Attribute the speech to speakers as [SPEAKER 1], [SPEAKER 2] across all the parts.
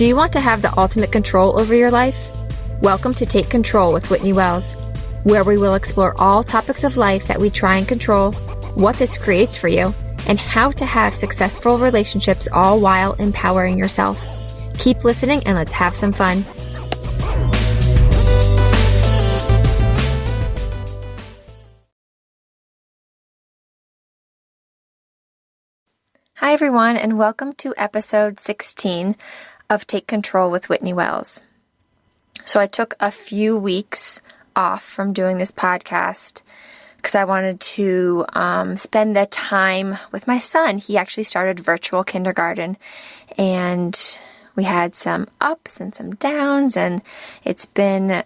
[SPEAKER 1] Do you want to have the ultimate control over your life? Welcome to Take Control with Whitney Wells, where we will explore all topics of life that we try and control, what this creates for you, and how to have successful relationships all while empowering yourself. Keep listening and let's have some fun. Hi everyone, and welcome to episode 16 of Take Control with Whitney Wells. So I took a few weeks off from doing this podcast because I wanted to spend the time with my son. He actually started virtual kindergarten, and we had some ups and some downs, and it's been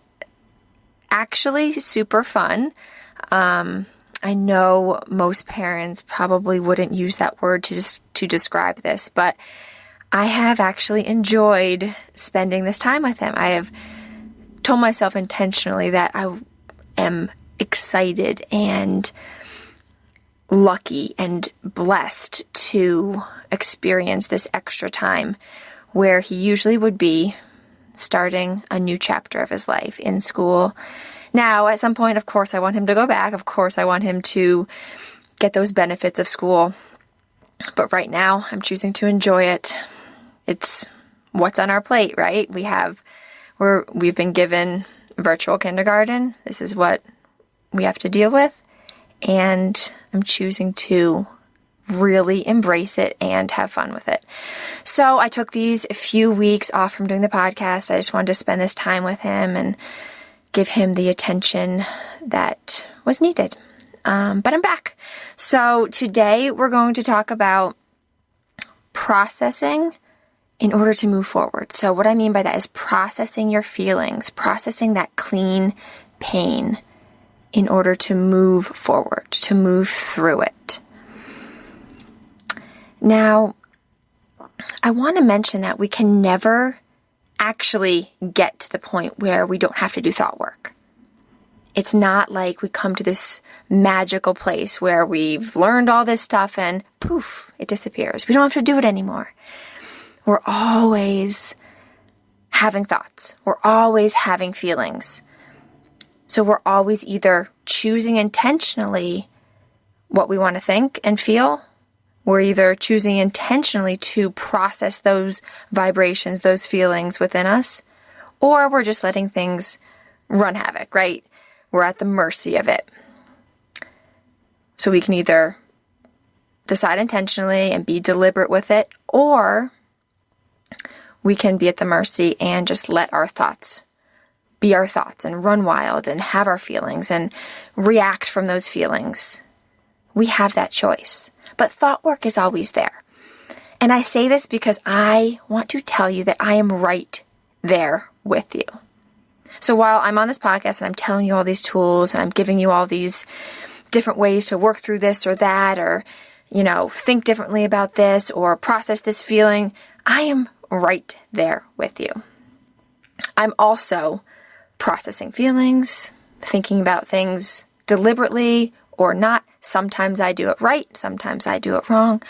[SPEAKER 1] actually super fun. I know most parents probably wouldn't use that word to describe this, but I have actually enjoyed spending this time with him. I have told myself intentionally that I am excited and lucky and blessed to experience this extra time where he usually would be starting a new chapter of his life in school. Now, at some point, of course, I want him to go back. Of course, I want him to get those benefits of school. But right now, I'm choosing to enjoy it. It's what's on our plate, right? We've been given virtual kindergarten. This is what we have to deal with. And I'm choosing to really embrace it and have fun with it. So I took these few weeks off from doing the podcast. I just wanted to spend this time with him and give him the attention that was needed. But I'm back. So today we're going to talk about processing in order to move forward. So what I mean by that is processing your feelings, processing that clean pain in order to move forward, to move through it. Now, I want to mention that we can never actually get to the point where we don't have to do thought work. It's not like we come to this magical place where we've learned all this stuff and poof, it disappears. We don't have to do it anymore. We're always having thoughts. We're always having feelings. So we're always either choosing intentionally what we want to think and feel. We're either choosing intentionally to process those vibrations, those feelings within us, or we're just letting things run havoc, right? We're at the mercy of it. So we can either decide intentionally and be deliberate with it, or we can be at the mercy and just let our thoughts be our thoughts and run wild and have our feelings and react from those feelings. We have that choice. But thought work is always there. And I say this because I want to tell you that I am right there with you. So while I'm on this podcast and I'm telling you all these tools and I'm giving you all these different ways to work through this or that, or, think differently about this or process this feeling, I am right there with you. I'm also processing feelings, thinking about things deliberately or not. Sometimes I do it right. Sometimes I do it wrong.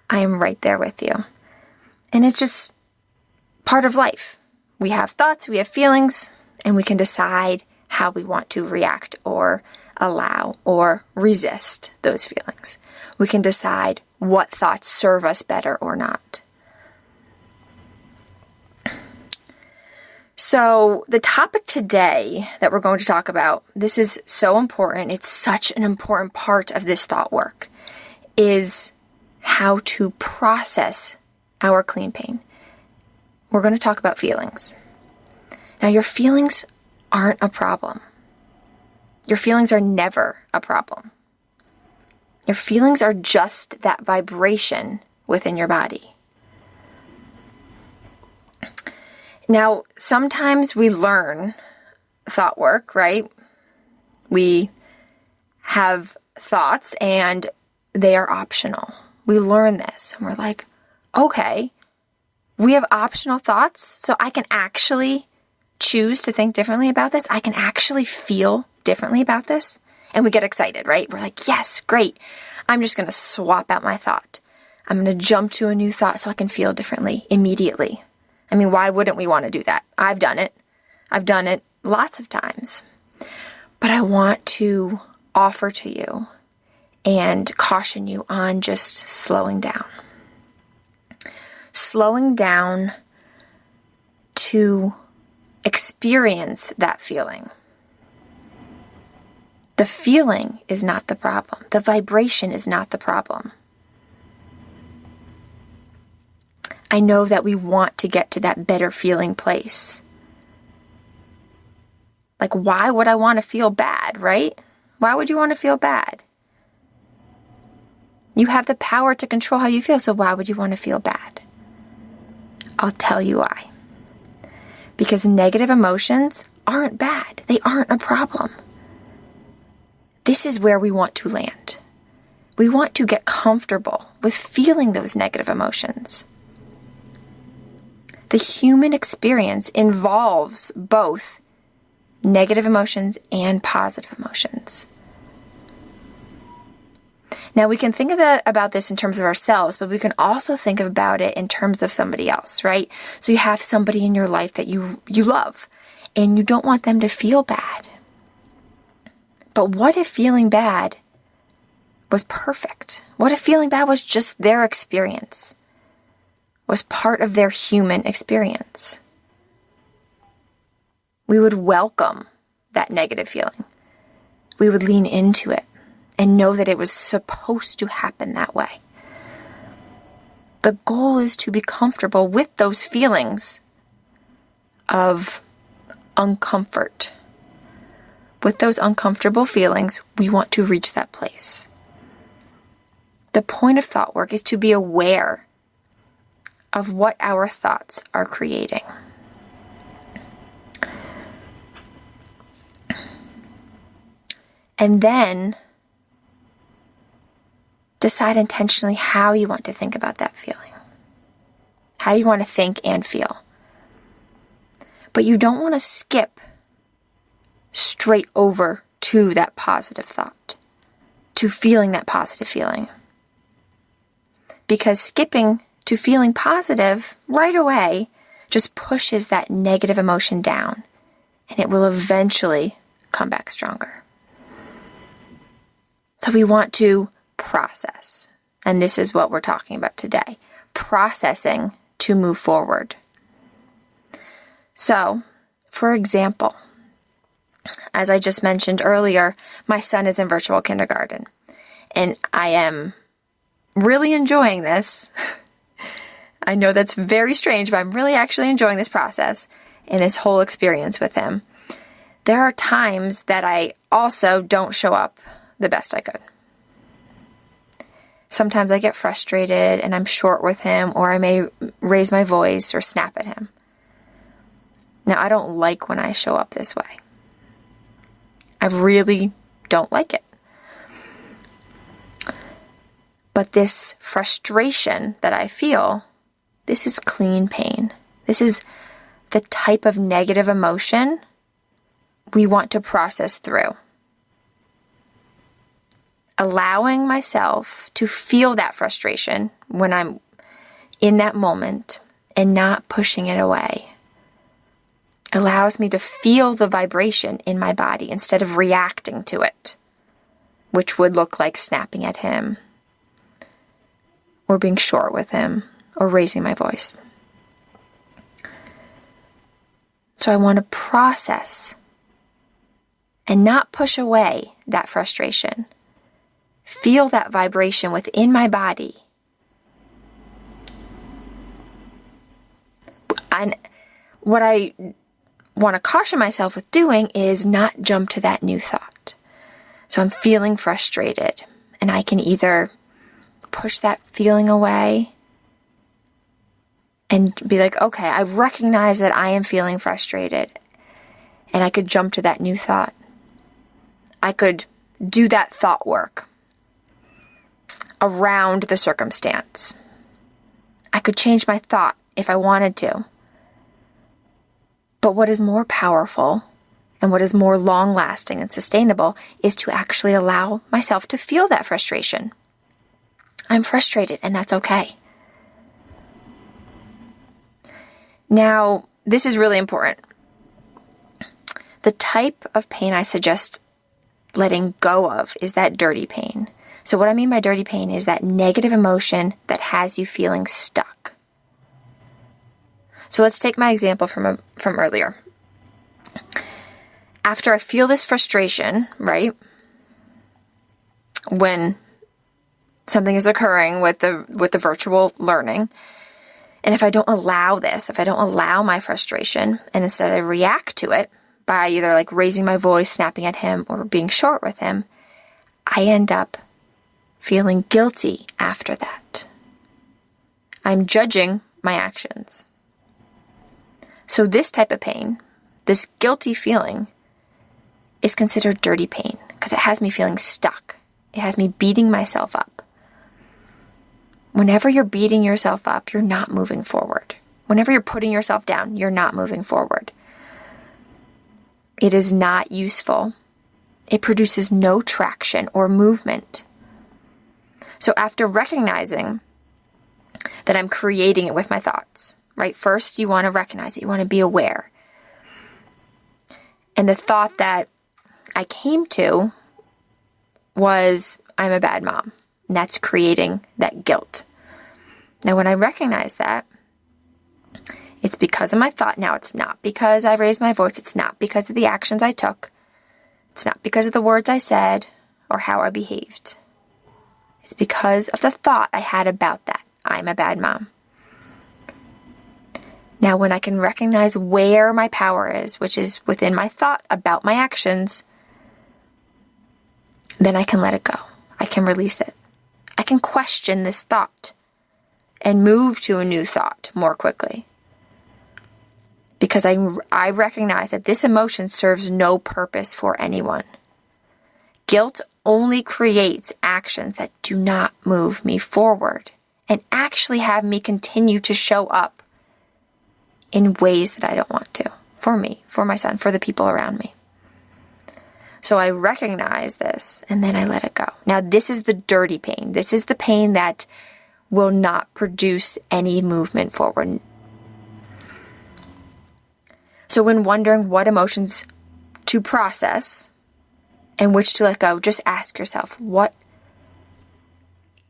[SPEAKER 1] I am right there with you. And it's just part of life. We have thoughts, we have feelings, and we can decide how we want to react or allow or resist those feelings. We can decide what thoughts serve us better or not. So the topic today that we're going to talk about, this is so important. It's such an important part of this thought work, is how to process our clean pain. We're going to talk about feelings. Now, your feelings aren't a problem. Your feelings are never a problem. Your feelings are just that vibration within your body. Now, sometimes we learn thought work, right? We have thoughts and they are optional. We learn this and we're like, okay, we have optional thoughts, so I can actually choose to think differently about this. I can actually feel differently about this. And we get excited, right? We're like, yes, great. I'm just going to swap out my thought. I'm going to jump to a new thought so I can feel differently immediately. I mean, why wouldn't we want to do that? I've done it. I've done it lots of times. But I want to offer to you and caution you on just slowing down. Slowing down to experience that feeling. The feeling is not the problem. The vibration is not the problem. I know that we want to get to that better feeling place. Like, why would I want to feel bad, right? Why would you want to feel bad? You have the power to control how you feel, so why would you want to feel bad? I'll tell you why. Because negative emotions aren't bad. They aren't a problem. This is where we want to land. We want to get comfortable with feeling those negative emotions. The human experience involves both negative emotions and positive emotions. Now, we can think about this in terms of ourselves, but we can also think about it in terms of somebody else, right? So you have somebody in your life that you love, and you don't want them to feel bad. But what if feeling bad was perfect? What if feeling bad was just their experience? Was part of their human experience? We would welcome that negative feeling. We would lean into it and know that it was supposed to happen that way. The goal is to be comfortable with those feelings of uncomfort. With those uncomfortable feelings, we want to reach that place. The point of thought work is to be aware of what our thoughts are creating. And then decide intentionally how you want to think about that feeling. How you want to think and feel. But you don't want to skip straight over to that positive thought, to feeling that positive feeling. Because skipping to feeling positive right away just pushes that negative emotion down, and it will eventually come back stronger. So we want to process, and this is what we're talking about today, processing to move forward. So, for example, as I just mentioned earlier, my son is in virtual kindergarten, and I am really enjoying this. I know that's very strange, but I'm really actually enjoying this process and this whole experience with him. There are times that I also don't show up the best I could. Sometimes I get frustrated and I'm short with him, or I may raise my voice or snap at him. Now, I don't like when I show up this way. I really don't like it. But this frustration that I feel, this is clean pain. This is the type of negative emotion we want to process through. Allowing myself to feel that frustration when I'm in that moment and not pushing it away allows me to feel the vibration in my body instead of reacting to it, which would look like snapping at him or being short with him or raising my voice. So I want to process and not push away that frustration. Feel that vibration within my body. And what I want to caution myself with doing is not jump to that new thought. So I'm feeling frustrated, and I can either push that feeling away and be like, okay, I recognize that I am feeling frustrated, and I could jump to that new thought. I could do that thought work around the circumstance. I could change my thought if I wanted to. But what is more powerful and what is more long-lasting and sustainable is to actually allow myself to feel that frustration. I'm frustrated, and that's okay. Now, this is really important. The type of pain I suggest letting go of is that dirty pain. So what I mean by dirty pain is that negative emotion that has you feeling stuck. So let's take my example from earlier. After I feel this frustration, right, when something is occurring with the virtual learning, and if I don't allow this, if I don't allow my frustration, and instead I react to it by either like raising my voice, snapping at him, or being short with him, I end up feeling guilty after that. I'm judging my actions. So this type of pain, this guilty feeling, is considered dirty pain because it has me feeling stuck. It has me beating myself up. Whenever you're beating yourself up, you're not moving forward. Whenever you're putting yourself down, you're not moving forward. It is not useful. It produces no traction or movement. So after recognizing that I'm creating it with my thoughts, right? First, you want to recognize it. You want to be aware. And the thought that I came to was, I'm a bad mom. And that's creating that guilt. Now, when I recognize that, it's because of my thought. Now, it's not because I raised my voice. It's not because of the actions I took. It's not because of the words I said or how I behaved. It's because of the thought I had about that. I'm a bad mom. Now, when I can recognize where my power is, which is within my thought about my actions, then I can let it go. I can release it. I can question this thought and move to a new thought more quickly. Because I recognize that this emotion serves no purpose for anyone. Guilt only creates actions that do not move me forward and actually have me continue to show up in ways that I don't want to. For me, for my son, for the people around me. So I recognize this and then I let it go. Now, this is the dirty pain. This is the pain that will not produce any movement forward. So when wondering what emotions to process and which to let go, just ask yourself, what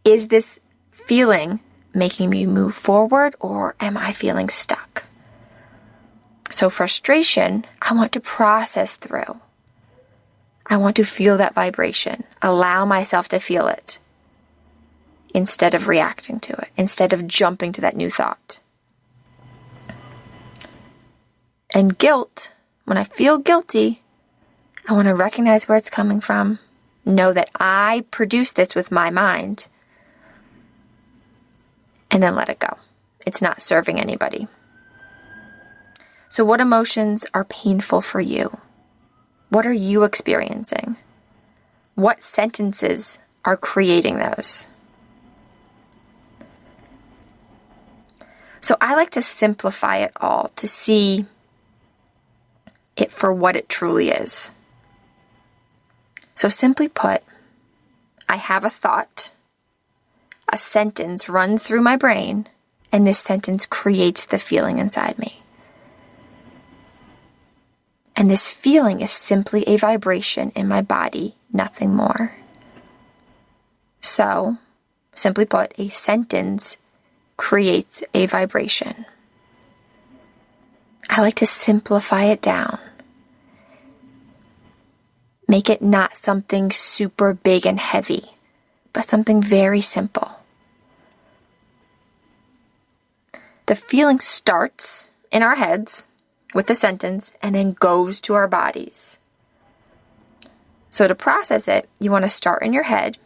[SPEAKER 1] is this feeling making me move forward, or am I feeling stuck? So frustration, I want to process through. I want to feel that vibration, allow myself to feel it instead of reacting to it, instead of jumping to that new thought. And guilt, when I feel guilty, I want to recognize where it's coming from, know that I produced this with my mind, and then let it go. It's not serving anybody. So what emotions are painful for you? What are you experiencing? What sentences are creating those? So I like to simplify it all to see it for what it truly is. So simply put, I have a thought, a sentence runs through my brain, and this sentence creates the feeling inside me. And this feeling is simply a vibration in my body, nothing more. So, simply put, a sentence creates a vibration. I like to simplify it down. Make it not something super big and heavy, but something very simple. The feeling starts in our heads with the sentence and then goes to our bodies. So to process it, you want to start in your head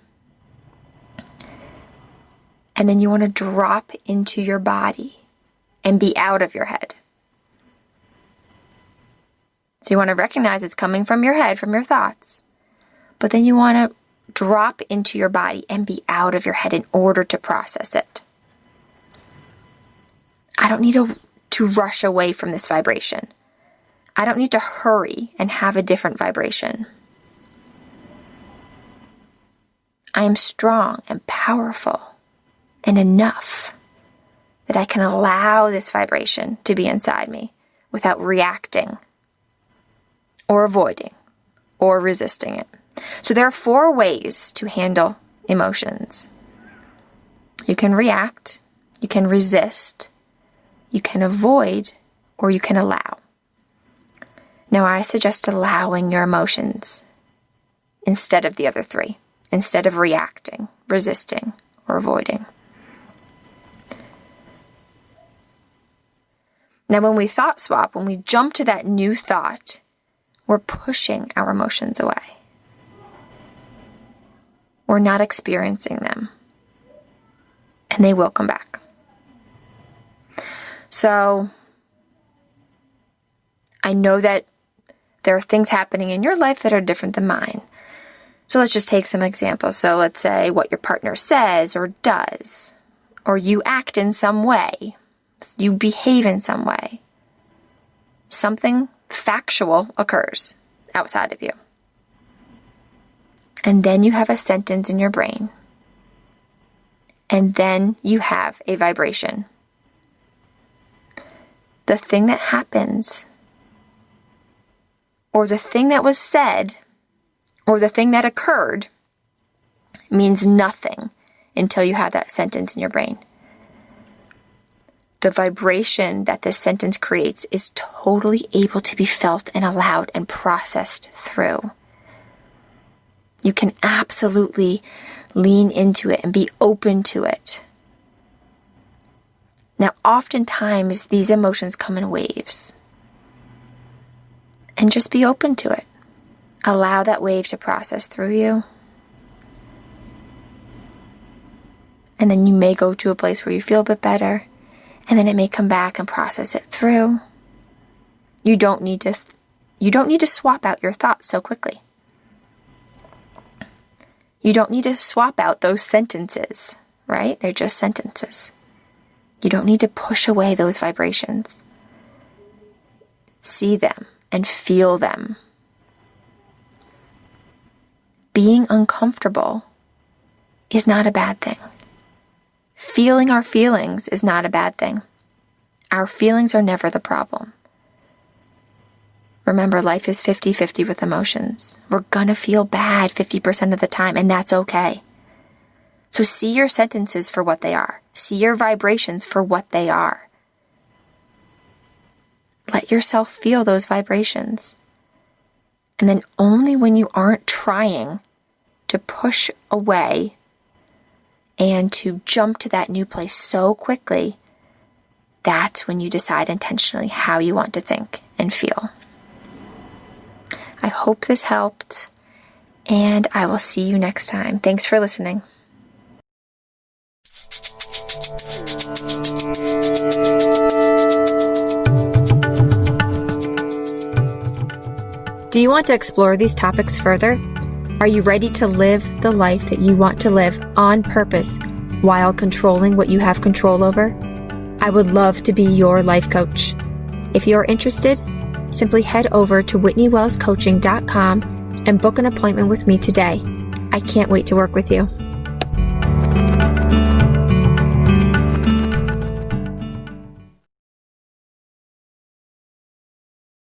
[SPEAKER 1] and then you want to drop into your body and be out of your head. So you want to recognize it's coming from your head, from your thoughts, but then you want to drop into your body and be out of your head in order to process it. I don't need to rush away from this vibration. I don't need to hurry and have a different vibration. I am strong and powerful and enough that I can allow this vibration to be inside me without reacting or avoiding or resisting it. So there are 4 ways to handle emotions. You can react, you can resist, you can avoid, or you can allow. Now, I suggest allowing your emotions instead of the other 3, instead of reacting, resisting, or avoiding. Now, when we thought swap, when we jump to that new thought, we're pushing our emotions away. We're not experiencing them. And they will come back. So, I know that there are things happening in your life that are different than mine. So let's just take some examples. So let's say what your partner says or does, or you act in some way, you behave in some way. Something factual occurs outside of you. And then you have a sentence in your brain. And then you have a vibration. The thing that happens, or the thing that was said, or the thing that occurred, means nothing until you have that sentence in your brain. The vibration that this sentence creates is totally able to be felt and allowed and processed through. You can absolutely lean into it and be open to it. Now, oftentimes, these emotions come in waves. And just be open to it. Allow that wave to process through you. And then you may go to a place where you feel a bit better. And then it may come back and process it through. You don't need to swap out your thoughts so quickly. You don't need to swap out those sentences, right? They're just sentences. You don't need to push away those vibrations. See them and feel them. Being uncomfortable is not a bad thing. Feeling our feelings is not a bad thing. Our feelings are never the problem. Remember, life is 50-50 with emotions. We're gonna feel bad 50% of the time, and that's okay. So see your sentences for what they are. See your vibrations for what they are. Let yourself feel those vibrations. And then only when you aren't trying to push away and to jump to that new place so quickly, that's when you decide intentionally how you want to think and feel. I hope this helped, and I will see you next time. Thanks for listening. Do you want to explore these topics further? Are you ready to live the life that you want to live on purpose while controlling what you have control over? I would love to be your life coach. If you're interested, simply head over to WhitneyWellsCoaching.com and book an appointment with me today. I can't wait to work with you.